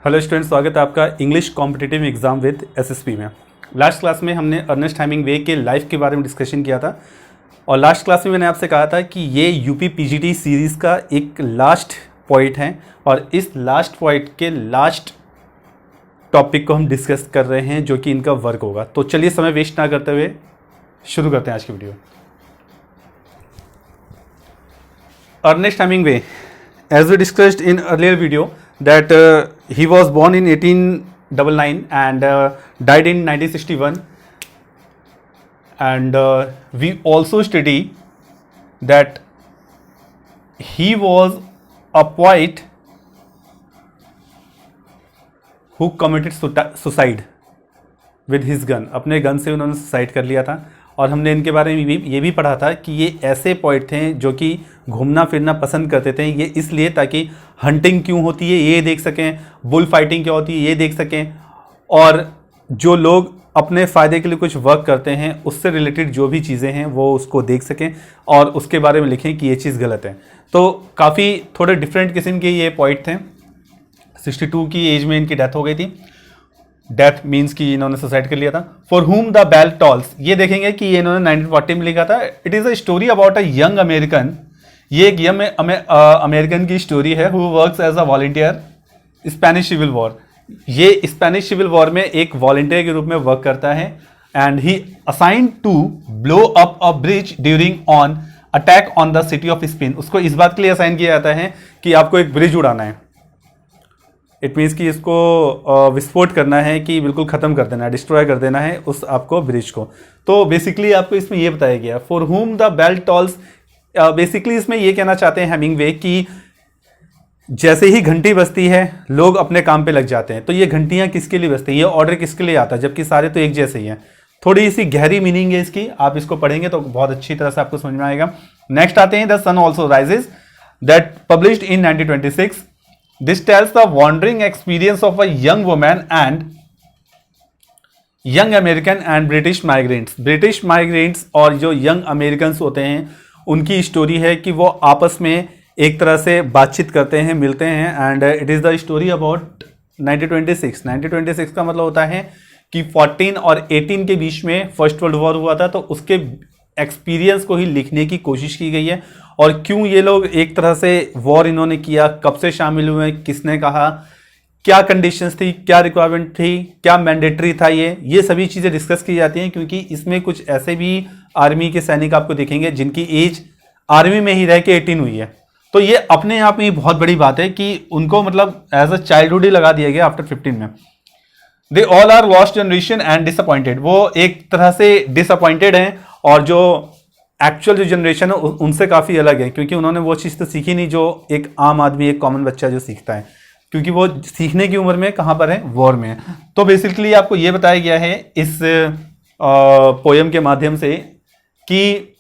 Hello students, स्वागत है आपका English competitive exam with SSP में। लास्ट क्लास में हमने अर्नेस्ट हेमिंग्वे के लाइफ के बारे में डिस्कशन किया था और लास्ट क्लास में मैंने आपसे कहा था कि ये यूपी पीजीटी सीरीज़ का एक लास्ट पॉइंट है और इस लास्ट पॉइंट के लास्ट टॉपिक को हम डिस्कस कर रहे हैं जो कि इनका वर्क होगा। तो चलिए समय वेस्ट ना करते हुए शुरू करते हैं आज की video. Ernest Hemingway, as we discussed in earlier video that he was born in 1899 and died in 1961, and we also study that he was a poet who committed suicide with his gun। अपने gun से उन्होंने suicide कर लिया था और हमने इनके बारे में ये भी पढ़ा था कि ये ऐसे पोइट थे जो कि घूमना फिरना पसंद करते थे। ये इसलिए ताकि हंटिंग क्यों होती है ये देख सकें, बुल फाइटिंग क्या होती है ये देख सकें, और जो लोग अपने फ़ायदे के लिए कुछ वर्क करते हैं उससे रिलेटेड जो भी चीज़ें हैं वो उसको देख सकें और उसके बारे में लिखें कि ये चीज़ गलत है। तो काफ़ी थोड़े डिफरेंट किस्म के ये पोइट थे। 62 की एज में इनकी डेथ हो गई थी। डेथ मीन्स कि इन्होंने सुसाइड कर लिया था। For whom the bell tolls, ये देखेंगे कि ये इन्होंने 1940 में लिखा था। It is a story about a young American. ये एक यंग अमेरिकन की स्टोरी है who works as a volunteer Spanish civil war. ये स्पेनिश सिविल वॉर में एक वॉलंटियर के रूप में वर्क करता है and he assigned to blow up a bridge during on attack on the city of Spain. उसको इस बात के लिए असाइन किया जाता है कि आपको एक ब्रिज उड़ाना है। इट मीन्स कि इसको विस्फोट करना है, कि बिल्कुल ख़त्म कर देना है, डिस्ट्रॉय कर देना है उस आपको ब्रिज को। तो बेसिकली आपको इसमें ये बताया गया for whom the bell tolls. Basically इसमें ये कहना चाहते हैं हेमिंग्वे कि जैसे ही घंटी बजती है लोग अपने काम पे लग जाते हैं। तो ये घंटियाँ किसके लिए बजती हैं, ये ऑर्डर किसके लिए आता है, जबकि सारे तो एक जैसे ही हैं। थोड़ी सी गहरी मीनिंग है इसकी, आप इसको पढ़ेंगे तो बहुत अच्छी तरह से आपको समझ में आएगा। नेक्स्ट आते हैं the sun also rises that published in 1926। This tells the wandering experience of a young woman and young American and British migrants। British migrants और जो young Americans होते हैं उनकी स्टोरी है कि वो आपस में एक तरह से बातचीत करते हैं, मिलते हैं। And it is the story about 1926। 1926 का मतलब होता है कि 14 और 18 के बीच में फर्स्ट वर्ल्ड वॉर हुआ था, तो उसके एक्सपीरियंस को ही लिखने की कोशिश की गई है। और क्यों ये लोग एक तरह से वॉर इन्होंने किया, कब से शामिल हुए, किसने कहा, क्या कंडीशंस थी, क्या रिक्वायरमेंट थी, क्या मैंडेटरी था, ये सभी चीज़ें डिस्कस की जाती हैं। क्योंकि इसमें कुछ ऐसे भी आर्मी के सैनिक आपको देखेंगे जिनकी एज आर्मी में ही रह के 18 हुई है। तो ये अपने आप में बहुत बड़ी बात है कि उनको मतलब एज अ चाइल्डहुड ही लगा दिया गया आफ्टर 15 में। They all are lost generation and disappointed. वो एक तरह से डिसअपॉइंटेड हैं और जो एक्चुअल जो जनरेशन है उनसे काफ़ी अलग है, क्योंकि उन्होंने वो चीज़ तो सीखी नहीं जो एक आम आदमी, एक कॉमन बच्चा जो सीखता है, क्योंकि वो सीखने की उम्र में कहाँ पर है, वॉर में है। तो बेसिकली आपको ये बताया गया है इस पोयम के माध्यम से कि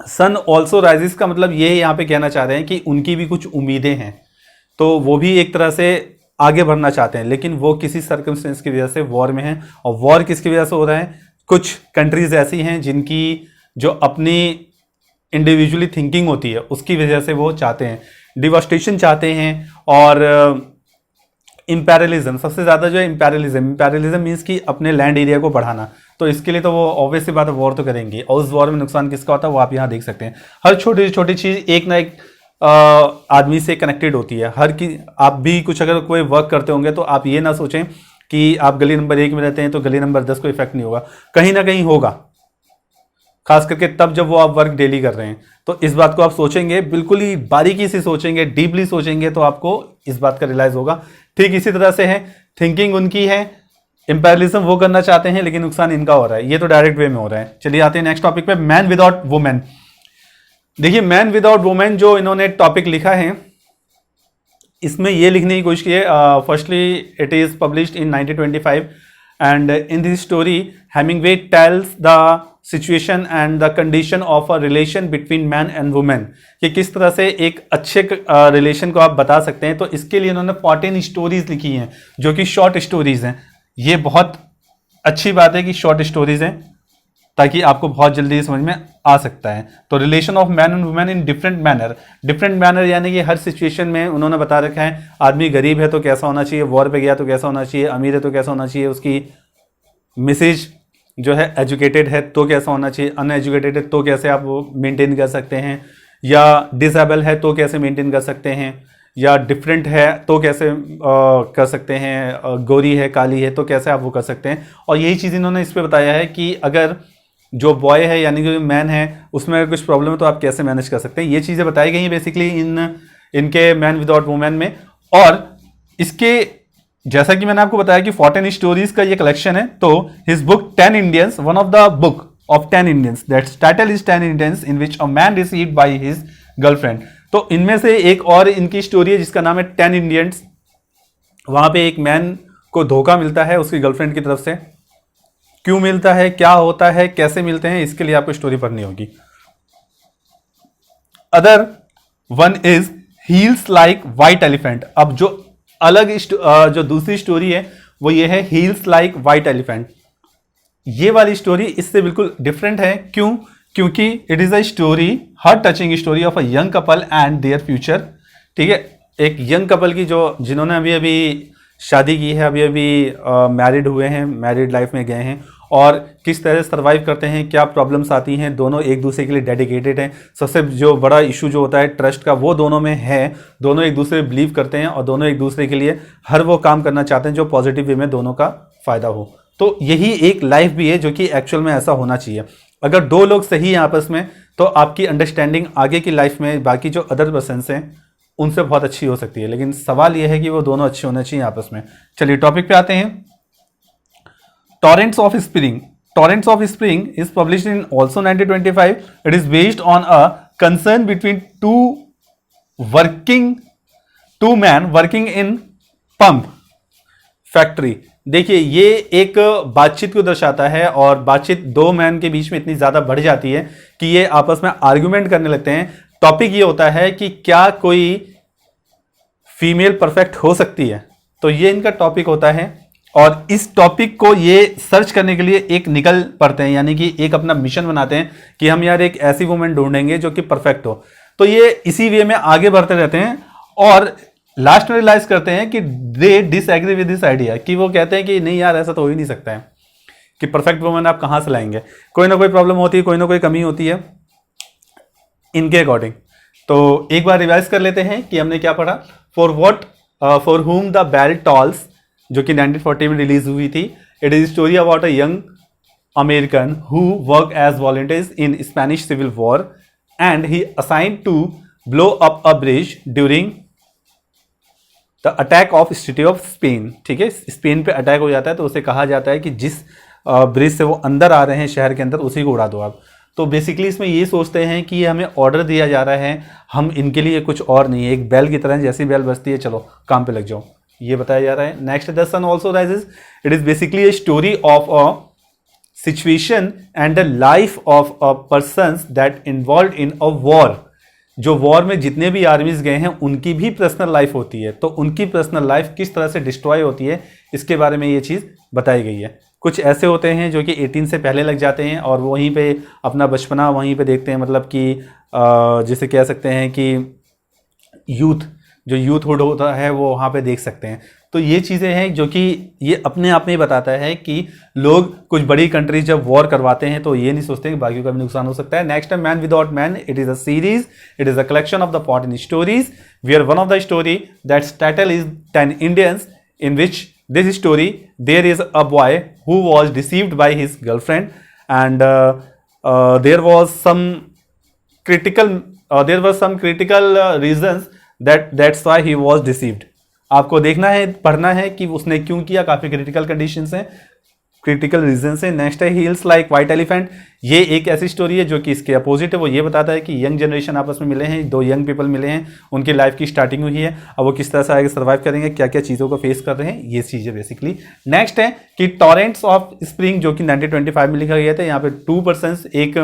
सन ऑल्सो राइजेस का मतलब ये यहाँ पे कहना चाह रहे हैं कि उनकी भी कुछ उम्मीदें हैं, तो वो भी एक तरह से आगे बढ़ना चाहते हैं, लेकिन वो किसी सर्कमस्टेंस की वजह से वॉर में हैं। और वॉर किसकी वजह से हो रहा है, कुछ कंट्रीज ऐसी हैं जिनकी जो अपनी इंडिविजुअली थिंकिंग होती है उसकी वजह से वो चाहते हैं डिवास्टेशन चाहते हैं। और इंपेरियलिज्म, सबसे ज़्यादा जो है इंपेरियलिज्म मीन्स कि अपने लैंड एरिया को बढ़ाना। तो इसके लिए तो वो ऑब्वियस सी बात है वॉर तो करेंगे, और उस वॉर में नुकसान किसका होता है वो आप यहाँ देख सकते हैं। हर छोटी छोटी चीज़ एक ना एक आदमी से कनेक्टेड होती है। आप भी कुछ अगर कोई वर्क करते होंगे तो आप ये ना सोचें कि आप गली नंबर 1 में रहते हैं तो गली नंबर 10 को इफेक्ट नहीं होगा, कहीं ना कहीं होगा, खास करके तब जब वो आप वर्क डेली कर रहे हैं। तो इस बात को आप सोचेंगे, बिल्कुल ही बारीकी से सोचेंगे, डीपली सोचेंगे तो आपको इस बात का रियलाइज होगा। ठीक इसी तरह से है, थिंकिंग उनकी है, इंपेरियलिज्म वो करना चाहते हैं लेकिन नुकसान इनका हो रहा है, ये तो डायरेक्ट वे में हो रहा है। चलिए आते हैं नेक्स्ट टॉपिक पे, मैन विदाउट वुमेन। देखिए मैन विदाउट वुमेन जो इन्होंने टॉपिक लिखा है इसमें ये लिखने की कोशिश की है। Firstly it is published in 1925 and in this story Hemingway tells the situation and the condition of a relation between man and women, कि किस तरह से एक अच्छे रिलेशन को आप बता सकते हैं। तो इसके लिए इन्होंने 14 स्टोरीज लिखी हैं जो कि शॉर्ट स्टोरीज हैं। ये बहुत अच्छी बात है कि शॉर्ट स्टोरीज हैं। ताकि आपको बहुत जल्दी समझ में आ सकता है। तो relation of man and women in different manner यानी कि हर सिचुएशन में उन्होंने बता रखा है। आदमी गरीब है तो कैसा होना चाहिए, वॉर पे गया तो कैसा होना चाहिए, अमीर है तो कैसा होना चाहिए, उसकी मिसेज जो है एजुकेटेड है तो कैसा होना चाहिए, अनएजुकेटेड है तो कैसे आप वो मेंटेन कर सकते हैं, या डिसेबल है तो कैसे मेंटेन कर सकते हैं, या डिफरेंट है तो कैसे कर सकते हैं, गोरी है काली है तो कैसे आप वो कर सकते हैं। और यही चीज़ इन्होंने इस पर बताया है कि अगर जो बॉय है यानी कि मैन है उसमें अगर कुछ प्रॉब्लम है तो आप कैसे मैनेज कर सकते हैं। ये चीज़ें बताई गई हैं बेसिकली इनके मैन विदाउट वुमेन में। और इसके जैसा कि मैंने आपको बताया कि 14 स्टोरीज का ये कलेक्शन है, तो his book 10 Indians, one of the book of 10 Indians, that's title is 10 Indians in which a man received by his girlfriend. तो इनमें से एक और इनकी स्टोरी है जिसका नाम है 10 इंडियंस। वहां पे एक मैन को धोखा मिलता है उसकी गर्लफ्रेंड की तरफ से। क्यों मिलता है, क्या होता है, कैसे मिलते हैं, इसके लिए आपको स्टोरी पढ़नी होगी। Other one is heels like white elephant. अब जो अलग जो दूसरी स्टोरी है वो ये है हील्स लाइक वाइट एलिफेंट। ये वाली स्टोरी इससे बिल्कुल डिफरेंट है। क्यों? क्योंकि it is a story, heart touching story of a young couple and their future. ठीक है, एक यंग कपल की जो जिन्होंने अभी अभी शादी की है, अभी अभी मैरिड हुए हैं, मैरिड लाइफ में गए हैं और किस तरह सर्वाइव करते हैं, क्या प्रॉब्लम्स आती हैं। दोनों एक दूसरे के लिए डेडिकेटेड हैं। सबसे जो बड़ा इशू जो होता है ट्रस्ट का वो दोनों में है। दोनों एक दूसरे पे बिलीव करते हैं और दोनों एक दूसरे के लिए हर वो काम करना चाहते हैं जो पॉजिटिव वे में दोनों का फायदा हो। तो यही एक लाइफ भी है जो कि एक्चुअल में ऐसा होना चाहिए। अगर दो लोग सही हैं आपस में तो आपकी अंडरस्टैंडिंग आगे की लाइफ में बाकी जो अदर पर्सन हैं उनसे बहुत अच्छी हो सकती है। लेकिन सवाल यह है कि वो दोनों अच्छे होने चाहिए आपस में। चलिए टॉपिक पे आते हैं। Torrents of Spring. Torrents of Spring is published in also 1925. It is based on a concern between two men working in pump factory. देखिए ये एक बातचीत को दर्शाता है और बातचीत दो मैन के बीच में इतनी ज्यादा बढ़ जाती है कि ये आपस में आर्गुमेंट करने लगते हैं। टॉपिक ये होता है कि क्या कोई फीमेल परफेक्ट हो सकती है, तो ये इनका टॉपिक होता है। और इस टॉपिक को ये सर्च करने के लिए एक निकल पड़ते हैं, यानी कि एक अपना मिशन बनाते हैं कि हम यार एक ऐसी वुमेन ढूंढेंगे जो कि परफेक्ट हो। तो ये इसी वे में आगे बढ़ते रहते हैं और लास्ट में रियलाइज करते हैं कि दे डिसएग्री विद दिस आइडिया, कि वो कहते हैं कि नहीं यार ऐसा तो हो ही नहीं सकता है कि परफेक्ट वुमेन आप कहां से लाएंगे, कोई ना कोई प्रॉब्लम होती है, कोई ना कोई कमी होती है इनके अकॉर्डिंग। तो एक बार रिवाइज कर लेते हैं कि हमने क्या पढ़ा। For whom the bell tolls, जो कि 1940 में रिलीज हुई थी। It is story about a young American who work as volunteers in Spanish civil war and he assigned to blow up a bridge during the attack of city of Spain. ठीक है, Spain पे attack हो जाता है तो उसे कहा जाता है कि जिस ब्रिज से वो अंदर आ रहे हैं शहर के अंदर उसी को उड़ा दो आप। तो बेसिकली इसमें ये सोचते हैं कि हमें ऑर्डर दिया जा रहा है, हम इनके लिए कुछ और नहीं है, एक बैल की तरह जैसी बैल बजती है चलो काम पे लग जाओ, ये बताया जा रहा है। Next, the sun also rises. It is basically a story of a situation and the life of a person that involve in a war. जो वॉर में जितने भी आर्मीज गए हैं उनकी भी पर्सनल लाइफ होती है, तो उनकी पर्सनल लाइफ किस तरह से डिस्ट्रॉय होती है इसके बारे में ये चीज़ बताई गई है। कुछ ऐसे होते हैं जो कि 18 से पहले लग जाते हैं और वो वहीं पे अपना बचपना वहीं पे देखते हैं, मतलब कि जिसे कह सकते हैं कि यूथहुड होता है वो वहाँ पे देख सकते हैं। तो ये चीज़ें हैं जो कि ये अपने आप में ही बताता है कि लोग कुछ बड़ी कंट्रीज जब वॉर करवाते हैं तो ये नहीं सोचते कि बाकियों का भी नुकसान हो सकता है। नेक्स्ट है man without man. It is a series, it is a collection of the 14 stories where one of the story that's title is 10 Indians in which this story there is a boy who was deceived by his girlfriend and there was some critical reasons that's why he was deceived. आपको देखना है, पढ़ना है कि उसने क्यों किया। काफी क्रिटिकल कंडीशंस हैं, क्रिटिकल रीजंस है। नेक्स्ट है हील्स लाइक वाइट एलिफेंट। ये एक ऐसी स्टोरी है जो कि इसके अपोजिट है। वो ये बताता है कि यंग जनरेशन आपस में मिले हैं, दो यंग पीपल मिले हैं, उनकी लाइफ की स्टार्टिंग हुई है, अब वो किस तरह से आगे सर्वाइव करेंगे, क्या क्या चीज़ों को फेस कर रहे हैं, ये चीज़ें बेसिकली। नेक्स्ट है कि टॉरेंट्स ऑफ स्प्रिंग, जो कि 1925 में लिखा गया था। यहाँ पे 2 पर्सन्स एक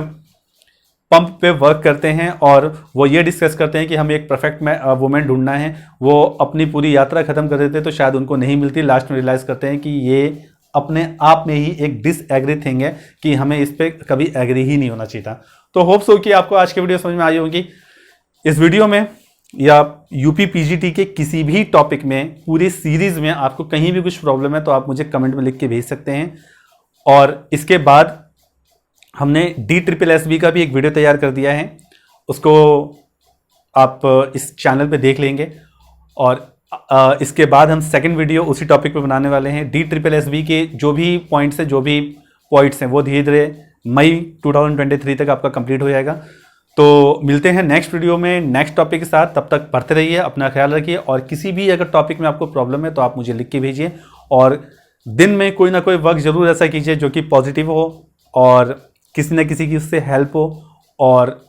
पंप पे वर्क करते हैं और वो ये डिस्कस करते हैं कि हमें एक परफेक्ट वुमेन ढूंढना है। वो अपनी पूरी यात्रा खत्म कर देते तो शायद उनको नहीं मिलती। लास्ट में रियलाइज करते हैं कि ये अपने आप में ही एक डिसएग्री थिंग है कि हमें इस पर कभी एग्री ही नहीं होना चाहिए था। तो होप सो कि आपको आज की वीडियो समझ में आई होगी। इस वीडियो में या यूपी पीजीटी के किसी भी टॉपिक में, पूरी सीरीज में आपको कहीं भी कुछ प्रॉब्लम है तो आप मुझे कमेंट में लिख के भेज सकते हैं। और इसके बाद हमने DSSB का भी एक वीडियो तैयार कर दिया है, उसको आप इस चैनल पे देख लेंगे। और इसके बाद हम सेकंड वीडियो उसी टॉपिक पे बनाने वाले हैं। DSSB के जो भी पॉइंट्स हैं, जो भी पॉइंट्स हैं, वो धीरे धीरे मई 2023 तक आपका कंप्लीट हो जाएगा। तो मिलते हैं नेक्स्ट वीडियो में नेक्स्ट टॉपिक के साथ। तब तक पढ़ते रहिए, अपना ख्याल रखिए, और किसी भी अगर टॉपिक में आपको प्रॉब्लम है तो आप मुझे लिख के भेजिए। और दिन में कोई ना कोई वर्क जरूर ऐसा कीजिए जो कि पॉजिटिव हो और किसी न किसी की उससे हेल्प हो और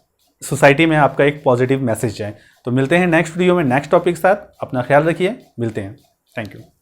सोसाइटी में आपका एक पॉजिटिव मैसेज जाए। तो मिलते हैं नेक्स्ट वीडियो में नेक्स्ट टॉपिक के साथ। अपना ख्याल रखिए, मिलते हैं। Thank you.